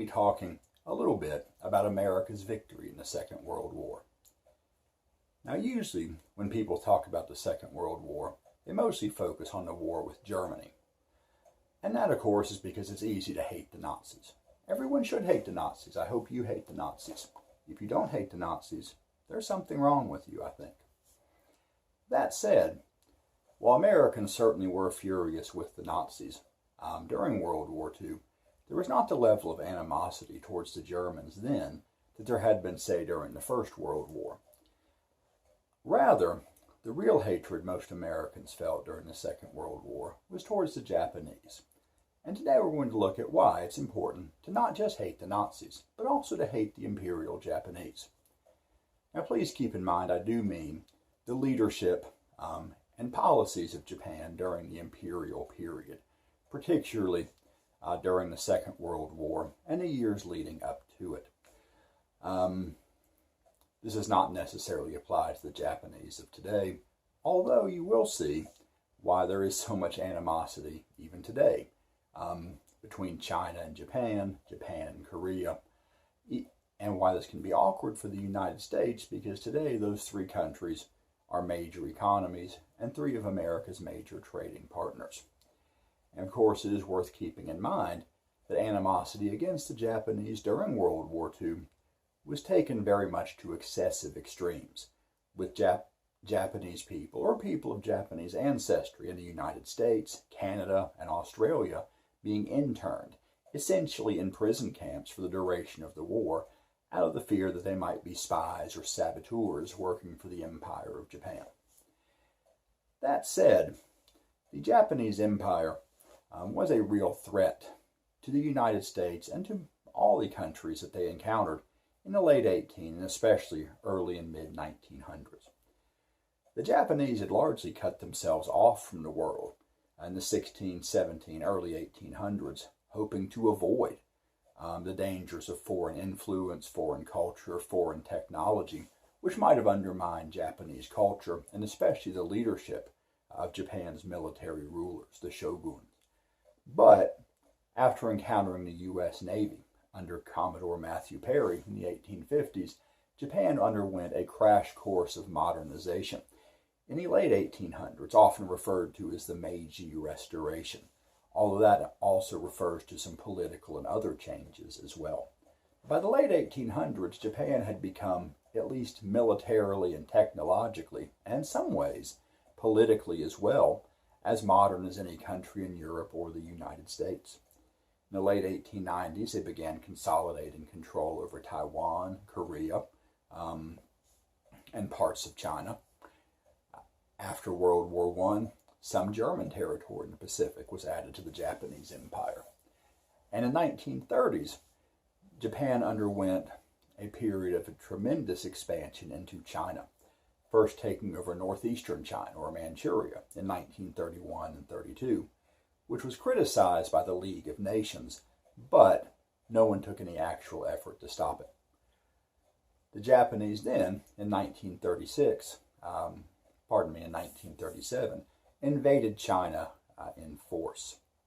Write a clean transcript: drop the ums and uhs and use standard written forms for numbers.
talking a little bit about America's victory in the Second World War. Now, usually when people talk about the Second World War, they mostly focus on the war with Germany. And that, of course, is because it's easy to hate the Nazis. Everyone should hate the Nazis. I hope you hate the Nazis. If you don't hate the Nazis, there's something wrong with you, I think. That said, while Americans certainly were furious with the Nazis during World War II, there was not the level of animosity towards the Germans then that there had been, say, during the First World War. Rather, the real hatred most Americans felt during the Second World War was towards the Japanese. And today we're going to look at why it's important to not just hate the Nazis, but also to hate the Imperial Japanese. Now please keep in mind I do mean the leadership and policies of Japan during the Imperial period, particularly during the Second World War and the years leading up to it. This does not necessarily apply to the Japanese of today, although you will see why there is so much animosity even today between China and Japan, Japan and Korea, and why this can be awkward for the United States because today those three countries are major economies and three of America's major trading partners. And of course, it is worth keeping in mind that animosity against the Japanese during World War II was taken very much to excessive extremes, with Japanese people or people of Japanese ancestry in the United States, Canada, and Australia being interned, essentially in prison camps for the duration of the war, out of the fear that they might be spies or saboteurs working for the Empire of Japan. That said, the Japanese Empire was a real threat to the United States and to all the countries that they encountered in the late 18 and especially early and mid 1900s. The Japanese had largely cut themselves off from the world in the 16, 17, early 1800s, hoping to avoid the dangers of foreign influence, foreign culture, foreign technology, which might have undermined Japanese culture and especially the leadership of Japan's military rulers, the shoguns. But after encountering the U.S. Navy under Commodore Matthew Perry in the 1850s, Japan underwent a crash course of modernization in the late 1800s, often referred to as the Meiji Restoration, although that also refers to some political and other changes as well. By the late 1800s, Japan had become, at least militarily and technologically, and in some ways politically as well, as modern as any country in Europe or the United States. In the late 1890s, they began consolidating control over Taiwan, Korea, and parts of China. After World War I, some German territory in the Pacific was added to the Japanese Empire. And in the 1930s, Japan underwent a period of a tremendous expansion into China, first taking over northeastern China, or Manchuria, in 1931 and 32, which was criticized by the League of Nations, but no one took any actual effort to stop it. The Japanese then, in 1937, invaded China in force.